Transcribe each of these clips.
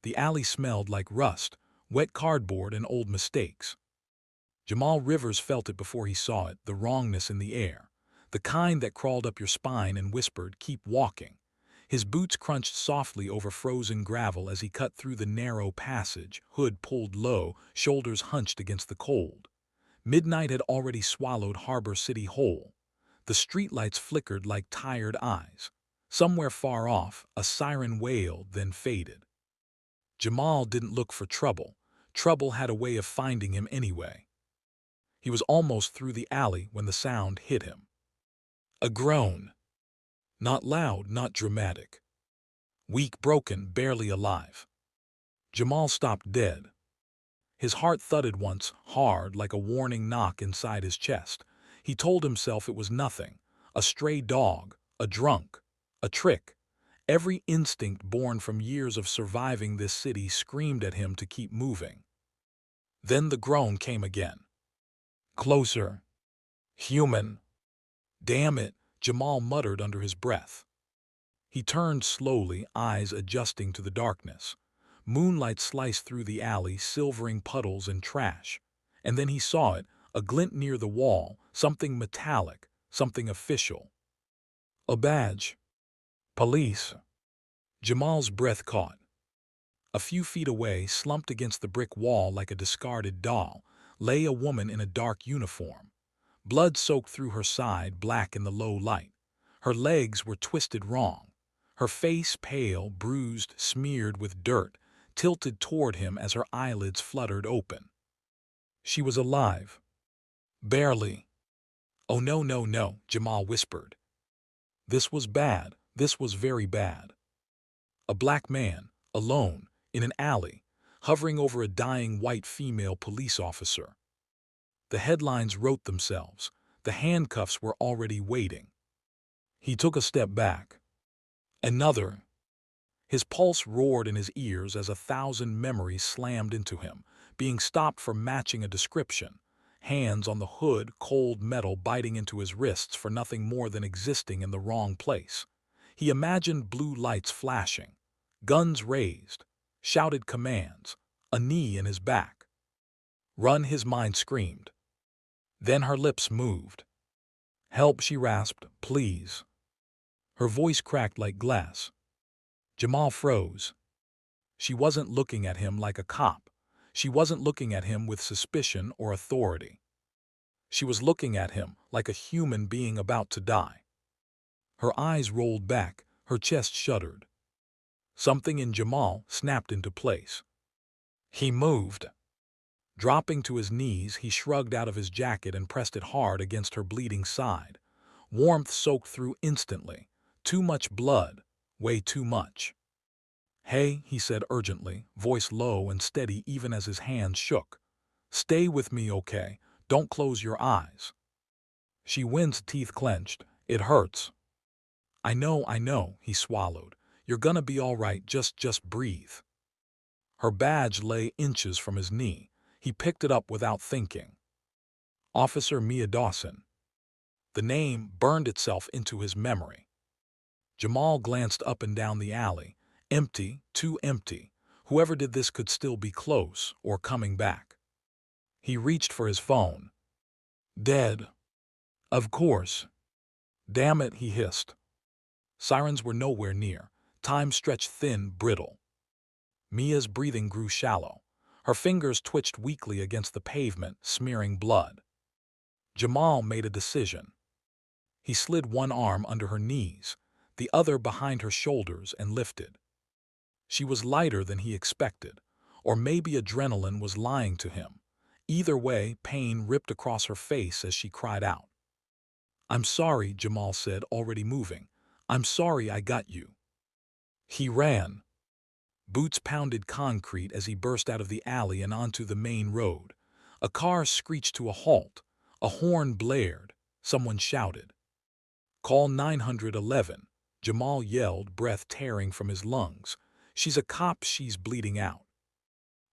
The alley smelled like rust, wet cardboard, and old mistakes. Jamal Rivers felt it before he saw it, the wrongness in the air, the kind that crawled up your spine and whispered, "Keep walking." His boots crunched softly over frozen gravel as he cut through the narrow passage, hood pulled low, shoulders hunched against the cold. Midnight had already swallowed Harbor City whole. The streetlights flickered like tired eyes. Somewhere far off, a siren wailed, then faded. Jamal didn't look for trouble. Trouble had a way of finding him anyway. He was almost through the alley when the sound hit him. A groan. Not loud, not dramatic. Weak, broken, barely alive. Jamal stopped dead. His heart thudded once, hard, like a warning knock inside his chest. He told himself it was nothing. A stray dog, a drunk, a trick. Every instinct born from years of surviving this city screamed at him to keep moving. Then the groan came again. Closer. Human. Damn it, Jamal muttered under his breath. He turned slowly, eyes adjusting to the darkness. Moonlight sliced through the alley, silvering puddles and trash. And then he saw it, a glint near the wall, something metallic, something official. A badge. Police. Jamal's breath caught. A few feet away, slumped against the brick wall like a discarded doll, lay a woman in a dark uniform. Blood soaked through her side, black in the low light. Her legs were twisted wrong. Her face pale, bruised, smeared with dirt, tilted toward him as her eyelids fluttered open. She was alive. Barely. "Oh no, no, no," Jamal whispered. This was bad. This was very bad. A black man, alone, in an alley, hovering over a dying white female police officer. The headlines wrote themselves. The handcuffs were already waiting. He took a step back. Another. His pulse roared in his ears as 1,000 memories slammed into him, being stopped for matching a description. Hands on the hood, cold metal biting into his wrists for nothing more than existing in the wrong place. He imagined blue lights flashing, guns raised, shouted commands, a knee in his back. "Run," his mind screamed. Then her lips moved. "Help," she rasped, "please." Her voice cracked like glass. Jamal froze. She wasn't looking at him like a cop. She wasn't looking at him with suspicion or authority. She was looking at him like a human being about to die. Her eyes rolled back, her chest shuddered. Something in Jamal snapped into place. He moved. Dropping to his knees, he shrugged out of his jacket and pressed it hard against her bleeding side. Warmth soaked through instantly. Too much blood. Way too much. "Hey," he said urgently, voice low and steady even as his hands shook. "Stay with me, okay? Don't close your eyes." She winced, teeth clenched. "It hurts." I know," he swallowed. "You're gonna be all right, just breathe." Her badge lay inches from his knee. He picked it up without thinking. Officer Mia Dawson. The name burned itself into his memory. Jamal glanced up and down the alley. Empty, too empty. Whoever did this could still be close or coming back. He reached for his phone. Dead. Of course. "Damn it," he hissed. Sirens were nowhere near. Time stretched thin, brittle. Mia's breathing grew shallow. Her fingers twitched weakly against the pavement, smearing blood. Jamal made a decision. He slid one arm under her knees, the other behind her shoulders, and lifted. She was lighter than he expected, or maybe adrenaline was lying to him. Either way, pain ripped across her face as she cried out. "I'm sorry," Jamal said, already moving. "I'm sorry I got you." He ran. Boots pounded concrete as he burst out of the alley and onto the main road. A car screeched to a halt. A horn blared. Someone shouted. "Call 911, Jamal yelled, breath tearing from his lungs. "She's a cop, she's bleeding out."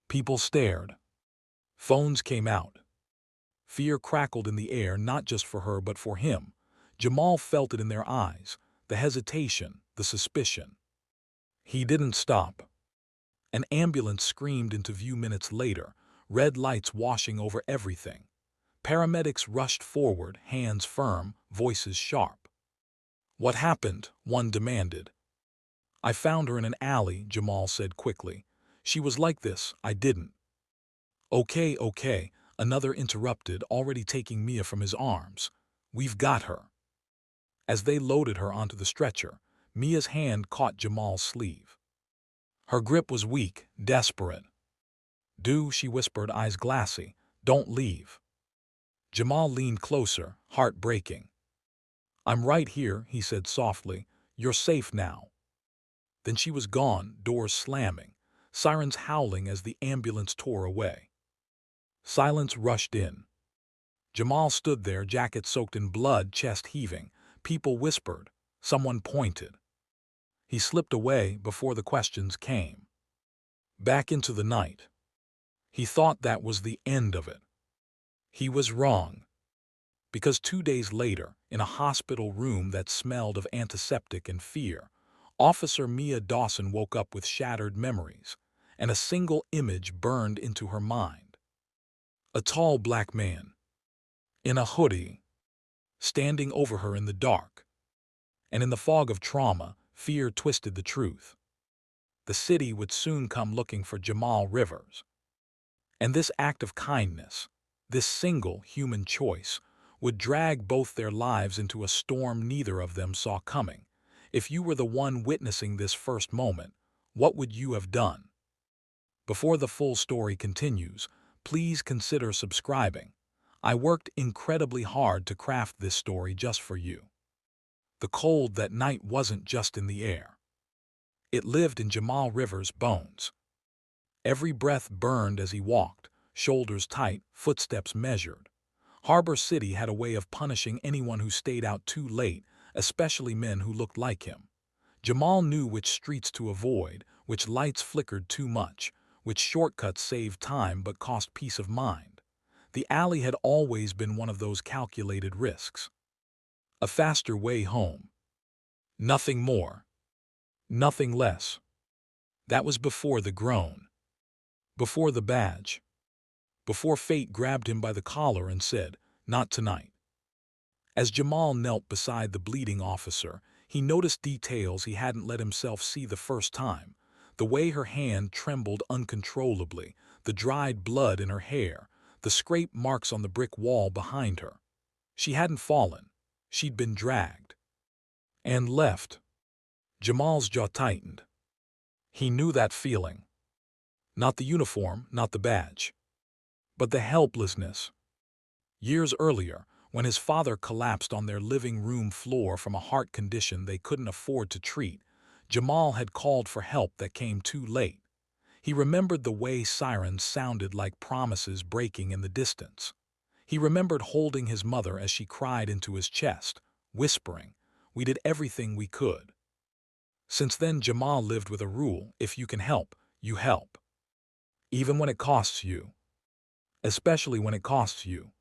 People stared. Phones came out. Fear crackled in the air, not just for her but for him. Jamal felt it in their eyes, the hesitation, the suspicion. He didn't stop. An ambulance screamed into view minutes later, red lights washing over everything. Paramedics rushed forward, hands firm, voices sharp. "What happened?" one demanded. "I found her in an alley," Jamal said quickly. "She was like this, I didn't." "Okay, okay," another interrupted, already taking Mia from his arms. "We've got her." As they loaded her onto the stretcher, Mia's hand caught Jamal's sleeve. Her grip was weak, desperate. She whispered, eyes glassy. "Don't leave." Jamal leaned closer, heart breaking. "I'm right here," he said softly. "You're safe now." Then she was gone, doors slamming, sirens howling as the ambulance tore away. Silence rushed in. Jamal stood there, jacket soaked in blood, chest heaving. People whispered. Someone pointed. He slipped away before the questions came. Back into the night. He thought that was the end of it. He was wrong. Because 2 days later, in a hospital room that smelled of antiseptic and fear, Officer Mia Dawson woke up with shattered memories, and a single image burned into her mind. A tall black man, in a hoodie, standing over her in the dark. And in the fog of trauma, fear twisted the truth. The city would soon come looking for Jamal Rivers. And this act of kindness, this single human choice, would drag both their lives into a storm neither of them saw coming. If you were the one witnessing this first moment, what would you have done? Before the full story continues, please consider subscribing. I worked incredibly hard to craft this story just for you. The cold that night wasn't just in the air. It lived in Jamal Rivers' bones. Every breath burned as he walked, shoulders tight, footsteps measured. Harbor City had a way of punishing anyone who stayed out too late, especially men who looked like him. Jamal knew which streets to avoid, which lights flickered too much, which shortcuts saved time but cost peace of mind. The alley had always been one of those calculated risks. A faster way home. Nothing more. Nothing less. That was before the groan. Before the badge. Before fate grabbed him by the collar and said, "Not tonight." As Jamal knelt beside the bleeding officer, he noticed details he hadn't let himself see the first time. The way her hand trembled uncontrollably, the dried blood in her hair, the scrape marks on the brick wall behind her. She hadn't fallen. She'd been dragged. And left. Jamal's jaw tightened. He knew that feeling. Not the uniform, not the badge, but the helplessness. Years earlier, when his father collapsed on their living room floor from a heart condition they couldn't afford to treat, Jamal had called for help that came too late. He remembered the way sirens sounded like promises breaking in the distance. He remembered holding his mother as she cried into his chest, whispering, "We did everything we could." Since then, Jamal lived with a rule: if you can help, you help. Even when it costs you. Especially when it costs you.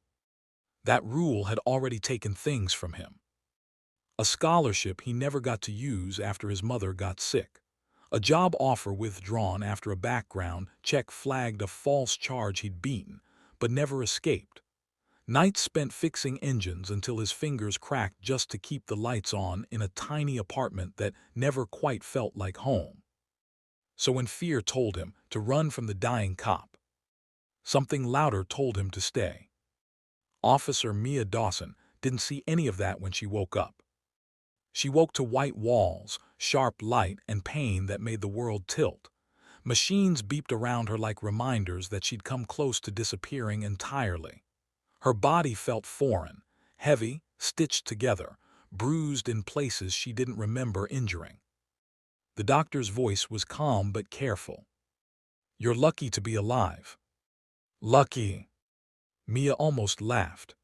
That rule had already taken things from him. A scholarship he never got to use after his mother got sick. A job offer withdrawn after a background check flagged a false charge he'd beaten, but never escaped. Nights spent fixing engines until his fingers cracked just to keep the lights on in a tiny apartment that never quite felt like home. So when fear told him to run from the dying cop, something louder told him to stay. Officer Mia Dawson didn't see any of that when she woke up. She woke to white walls, sharp light, and pain that made the world tilt. Machines beeped around her like reminders that she'd come close to disappearing entirely. Her body felt foreign, heavy, stitched together, bruised in places she didn't remember injuring. The doctor's voice was calm but careful. "You're lucky to be alive." Lucky. Mia almost laughed.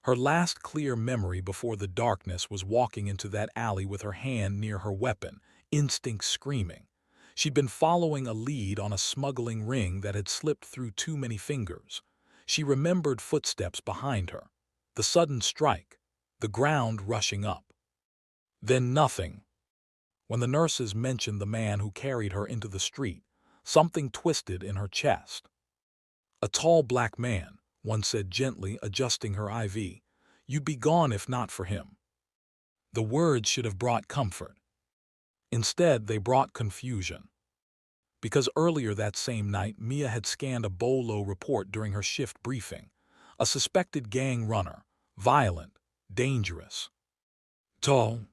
Her last clear memory before the darkness was walking into that alley with her hand near her weapon, instinct screaming. She'd been following a lead on a smuggling ring that had slipped through too many fingers. She remembered footsteps behind her, the sudden strike, the ground rushing up. Then nothing. When the nurses mentioned the man who carried her into the street, Something twisted in her chest. "A tall black man," one said gently, adjusting her IV. "You'd be gone if not for him." The words should have brought comfort. Instead, they brought confusion. Because earlier that same night, Mia had scanned a Bolo report during her shift briefing. A suspected gang runner, violent, dangerous. Tall,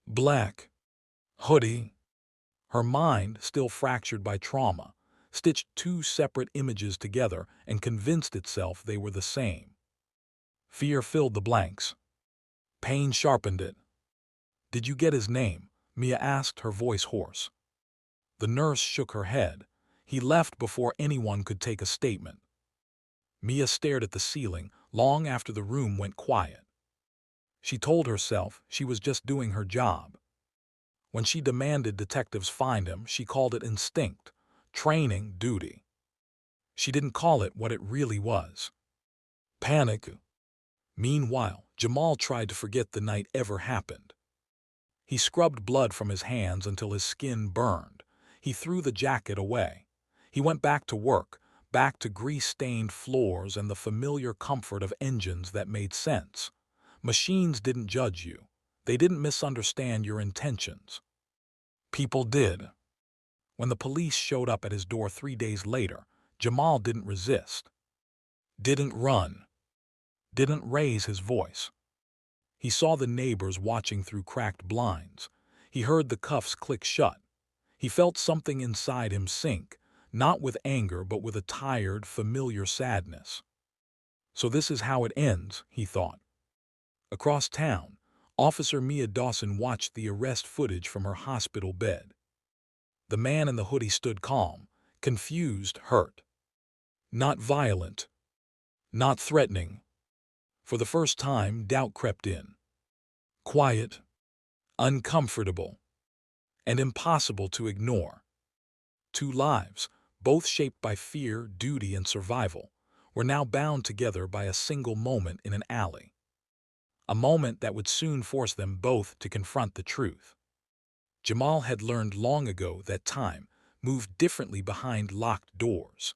black, hoodie. Her mind, still fractured by trauma, stitched two separate images together and convinced itself they were the same. Fear filled the blanks. Pain sharpened it. "Did you get his name?" Mia asked, her voice hoarse. The nurse shook her head. "He left before anyone could take a statement." Mia stared at the ceiling long after the room went quiet. She told herself she was just doing her job. When she demanded detectives find him, she called it instinct, training, duty. She didn't call it what it really was. Panic. Meanwhile, Jamal tried to forget the night ever happened. He scrubbed blood from his hands until his skin burned. He threw the jacket away. He went back to work, back to grease-stained floors and the familiar comfort of engines that made sense. Machines didn't judge you. They didn't misunderstand your intentions. People did. When the police showed up at his door 3 days later, Jamal didn't resist. Didn't run. Didn't raise his voice. He saw the neighbors watching through cracked blinds. He heard the cuffs click shut. He felt something inside him sink, not with anger but with a tired, familiar sadness. So this is how it ends, he thought. Across town, Officer Mia Dawson watched the arrest footage from her hospital bed. The man in the hoodie stood calm, confused, hurt. Not violent. Not threatening. For the first time, doubt crept in. Quiet, uncomfortable, and impossible to ignore. 2 lives, both shaped by fear, duty, and survival, were now bound together by a single moment in an alley. A moment that would soon force them both to confront the truth. Jamal had learned long ago that time moved differently behind locked doors.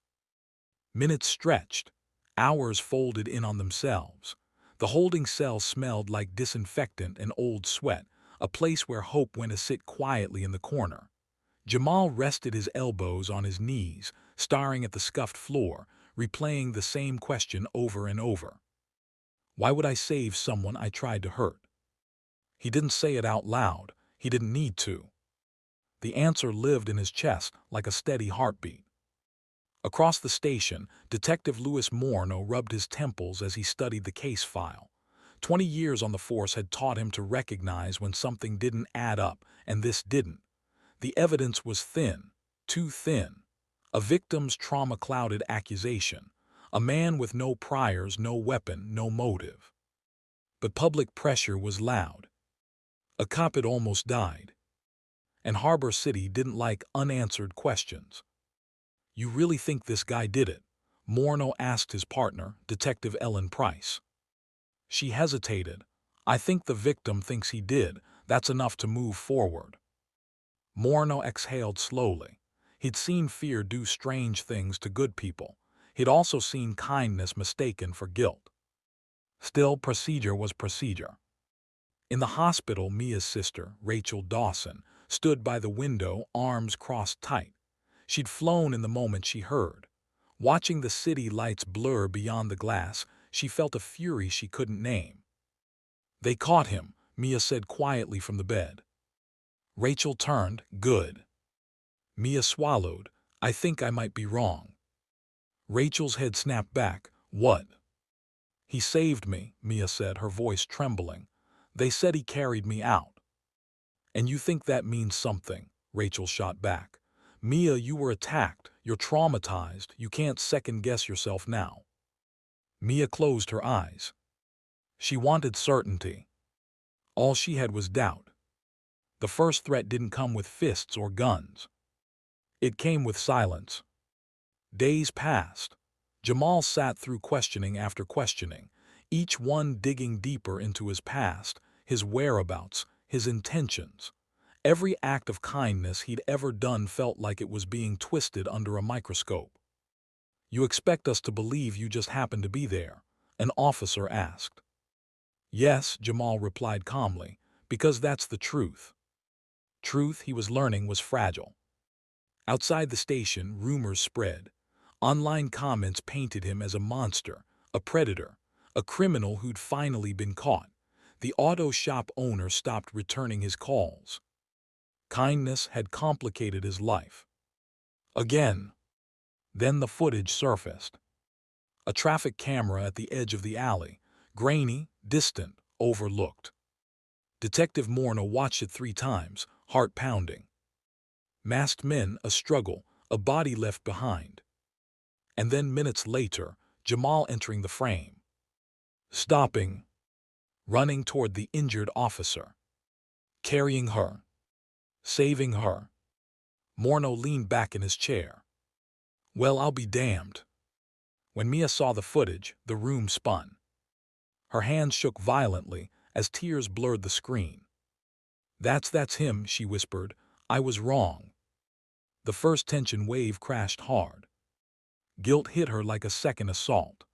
Minutes stretched, hours folded in on themselves. The holding cell smelled like disinfectant and old sweat, a place where hope went to sit quietly in the corner. Jamal rested his elbows on his knees, staring at the scuffed floor, replaying the same question over and over. Why would I save someone I tried to hurt? He didn't say it out loud. He didn't need to. The answer lived in his chest like a steady heartbeat. Across the station, Detective Louis Morneau rubbed his temples as he studied the case file. 20 years on the force had taught him to recognize when something didn't add up, and this didn't. The evidence was thin, too thin. A victim's trauma-clouded accusation. A man with no priors, no weapon, no motive. But public pressure was loud. A cop had almost died. And Harbor City didn't like unanswered questions. "You really think this guy did it?" Morneau asked his partner, Detective Ellen Price. She hesitated. "I think the victim thinks he did. That's enough to move forward." Morneau exhaled slowly. He'd seen fear do strange things to good people. He'd also seen kindness mistaken for guilt. Still, procedure was procedure. In the hospital, Mia's sister, Rachel Dawson, stood by the window, arms crossed tight. She'd flown in the moment she heard. Watching the city lights blur beyond the glass, she felt a fury she couldn't name. "They caught him," Mia said quietly from the bed. Rachel turned. "Good." Mia swallowed. "I think I might be wrong." Rachel's head snapped back. "What?" "He saved me," Mia said, her voice trembling. "They said he carried me out." "And you think that means something?" Rachel shot back. "Mia, you were attacked. You're traumatized. You can't second-guess yourself now." Mia closed her eyes. She wanted certainty. All she had was doubt. The first threat didn't come with fists or guns. It came with silence. Days passed. Jamal sat through questioning after questioning, each one digging deeper into his past, his whereabouts, his intentions. Every act of kindness he'd ever done felt like it was being twisted under a microscope. "You expect us to believe you just happened to be there?" an officer asked. "Yes," Jamal replied calmly, "because that's the truth." Truth, he was learning, was fragile. Outside the station, rumors spread. Online comments painted him as a monster, a predator, a criminal who'd finally been caught. The auto shop owner stopped returning his calls. Kindness had complicated his life. Again. Then the footage surfaced. A traffic camera at the edge of the alley, grainy, distant, overlooked. Detective Morna watched it 3 times, heart pounding. Masked men, a struggle, a body left behind. And then minutes later, Jamal entering the frame. Stopping. Running toward the injured officer. Carrying her. Saving her. Morno leaned back in his chair. "Well, I'll be damned." When Mia saw the footage, the room spun. Her hands shook violently as tears blurred the screen. That's him," she whispered. "I was wrong." The first tension wave crashed hard. Guilt hit her like a second assault.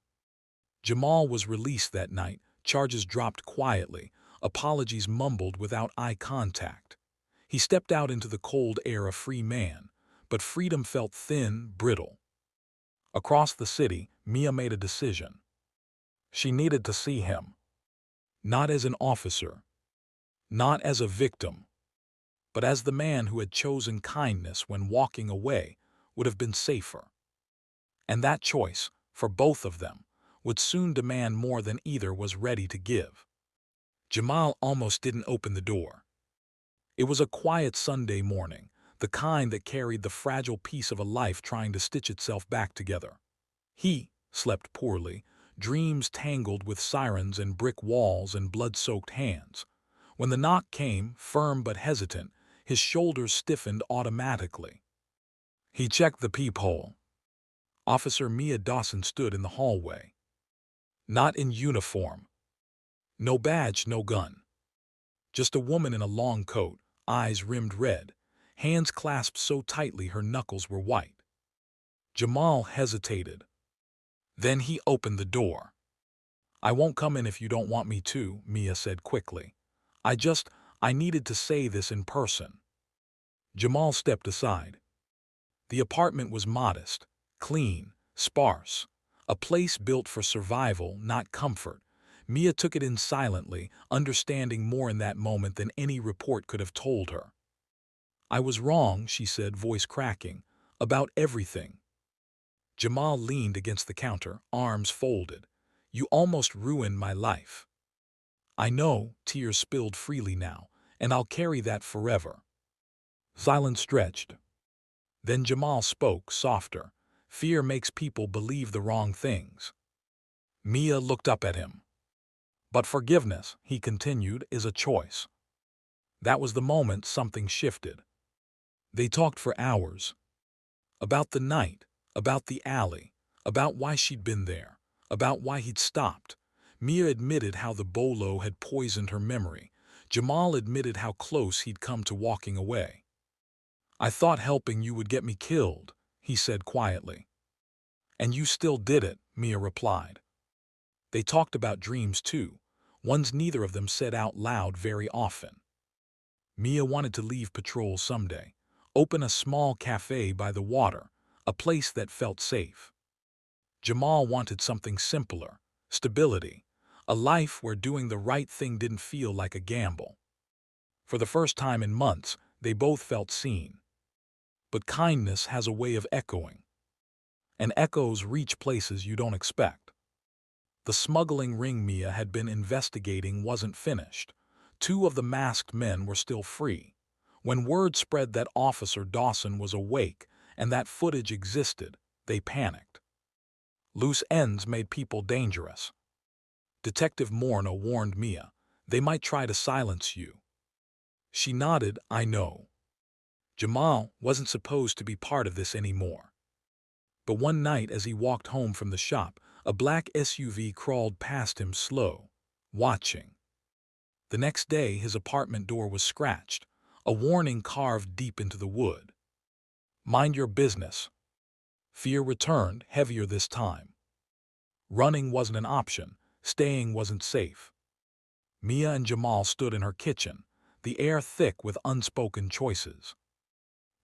Jamal was released that night, charges dropped quietly, apologies mumbled without eye contact. He stepped out into the cold air a free man, but freedom felt thin, brittle. Across the city, Mia made a decision. She needed to see him. Not as an officer, not as a victim, but as the man who had chosen kindness when walking away would have been safer. And that choice, for both of them, would soon demand more than either was ready to give. Jamal almost didn't open the door. It was a quiet Sunday morning, the kind that carried the fragile piece of a life trying to stitch itself back together. He slept poorly, dreams tangled with sirens and brick walls and blood-soaked hands. When the knock came, firm but hesitant, his shoulders stiffened automatically. He checked the peephole. Officer Mia Dawson stood in the hallway. Not in uniform. No badge, no gun. Just a woman in a long coat, eyes rimmed red, hands clasped so tightly her knuckles were white. Jamal hesitated. Then he opened the door. "I won't come in if you don't want me to," Mia said quickly. I needed to say this in person." Jamal stepped aside. The apartment was modest, clean, sparse, a place built for survival, not comfort. Mia took it in silently, understanding more in that moment than any report could have told her. "I was wrong," she said, voice cracking, "about everything." Jamal leaned against the counter, arms folded. "You almost ruined my life." "I know," tears spilled freely now, "and I'll carry that forever." Silence stretched. Then Jamal spoke, softer. "Fear makes people believe the wrong things." Mia looked up at him. "But forgiveness," he continued, "is a choice." That was the moment something shifted. They talked for hours. About the night, about the alley, about why she'd been there, about why he'd stopped. Mia admitted how the bolo had poisoned her memory. Jamal admitted how close he'd come to walking away. "I thought helping you would get me killed," he said quietly. "And you still did it," Mia replied. They talked about dreams too, ones neither of them said out loud very often. Mia wanted to leave patrol someday, open a small cafe by the water, a place that felt safe. Jamal wanted something simpler, stability, a life where doing the right thing didn't feel like a gamble. For the first time in months, they both felt seen. But kindness has a way of echoing. And echoes reach places you don't expect. The smuggling ring Mia had been investigating wasn't finished. 2 of the masked men were still free. When word spread that Officer Dawson was awake and that footage existed, they panicked. Loose ends made people dangerous. Detective Morna warned Mia, "They might try to silence you." She nodded, "I know." Jamal wasn't supposed to be part of this anymore. But one night as he walked home from the shop, a black SUV crawled past him slow, watching. The next day his apartment door was scratched. a warning carved deep into the wood. Mind your business. Fear returned, heavier this time. Running wasn't an option. Staying wasn't safe. Mia and Jamal stood in her kitchen, the air thick with unspoken choices.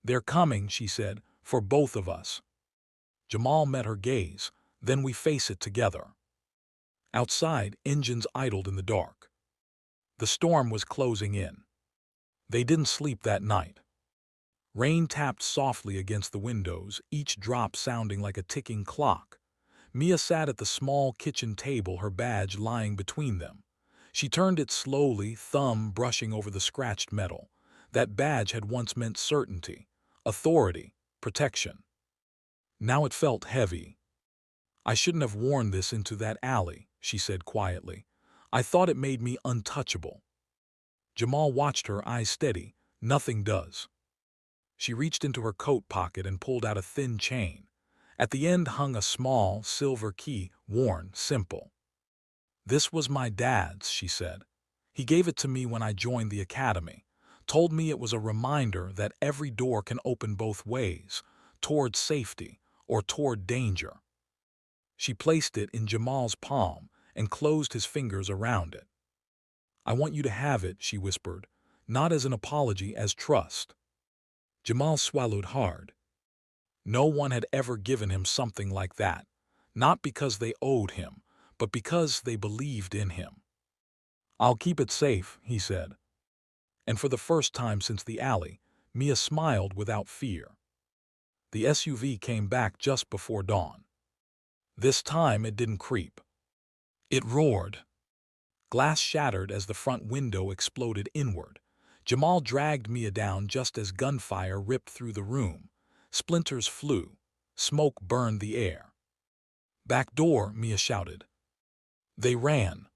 "They're coming," she said, "for both of us." Jamal met her gaze. "Then we face it together." Outside, engines idled in the dark. The storm was closing in. They didn't sleep that night. Rain tapped softly against the windows, each drop sounding like a ticking clock. Mia sat at the small kitchen table, her badge lying between them. She turned it slowly, thumb brushing over the scratched metal. That badge had once meant certainty, authority, protection. Now it felt heavy. "I shouldn't have worn this into that alley," she said quietly. "I thought it made me untouchable." Jamal watched her, eyes steady. "Nothing does." She reached into her coat pocket and pulled out a thin chain. At the end hung a small, silver key, worn, simple. "This was my dad's," she said. "He gave it to me when I joined the academy. Told me it was a reminder that every door can open both ways, toward safety or toward danger." She placed it in Jamal's palm and closed his fingers around it. "I want you to have it," she whispered, "not as an apology, as trust." Jamal swallowed hard. No one had ever given him something like that, not because they owed him, but because they believed in him. "I'll keep it safe," he said. And for the first time since the alley, Mia smiled without fear. The SUV came back just before dawn. This time it didn't creep. It roared. Glass shattered as the front window exploded inward. Jamal dragged Mia down just as gunfire ripped through the room. Splinters flew. Smoke burned the air. "Back door," Mia shouted. They ran.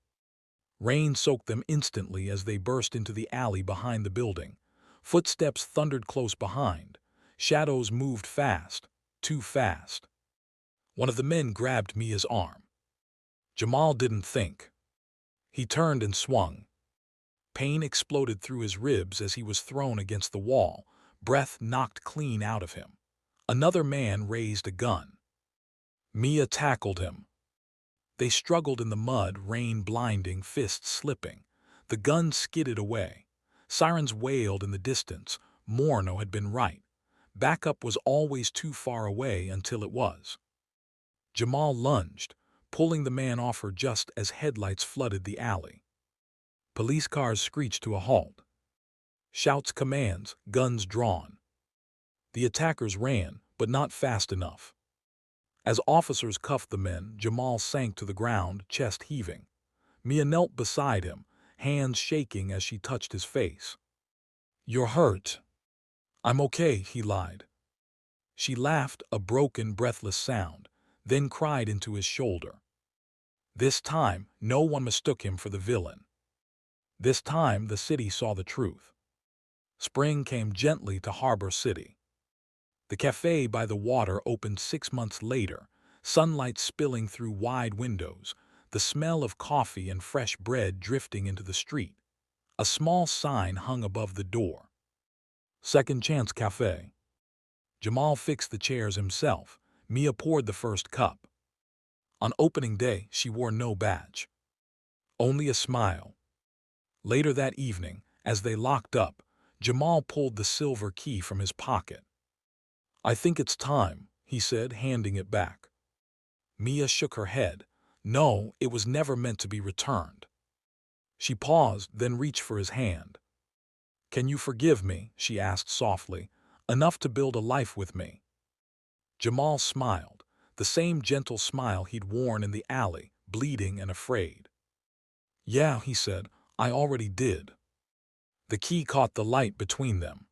Rain soaked them instantly as they burst into the alley behind the building. Footsteps thundered close behind. Shadows moved fast, too fast. One of the men grabbed Mia's arm. Jamal didn't think. He turned and swung. Pain exploded through his ribs as he was thrown against the wall, breath knocked clean out of him. Another man raised a gun. Mia tackled him. They struggled in the mud, rain blinding, fists slipping. The gun skidded away. Sirens wailed in the distance. Morno had been right. Backup was always too far away until it was. Jamal lunged, pulling the man off her just as headlights flooded the alley. Police cars screeched to a halt. Shouts, commands, guns drawn. The attackers ran, but not fast enough. As officers cuffed the men, Jamal sank to the ground, chest heaving. Mia knelt beside him, hands shaking as she touched his face. "You're hurt." "I'm okay," he lied. She laughed, a broken, breathless sound, then cried into his shoulder. This time, no one mistook him for the villain. This time, the city saw the truth. Spring came gently to Harbor City. The cafe by the water opened 6 months later, sunlight spilling through wide windows, the smell of coffee and fresh bread drifting into the street. A small sign hung above the door. "Second Chance Cafe." Jamal fixed the chairs himself. Mia poured the first cup. On opening day, she wore no badge. Only a smile. Later that evening, as they locked up, Jamal pulled the silver key from his pocket. "I think it's time," he said, handing it back. Mia shook her head. No, it was never meant to be returned. She paused, then reached for his hand. "Can you forgive me?" she asked softly. "Enough to build a life with me?" Jamal smiled, the same gentle smile he'd worn in the alley, bleeding and afraid. "Yeah," he said, "I already did." The key caught the light between them.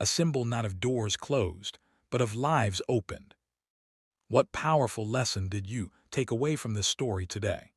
A symbol not of doors closed, but of lives opened. What powerful lesson did you take away from this story today?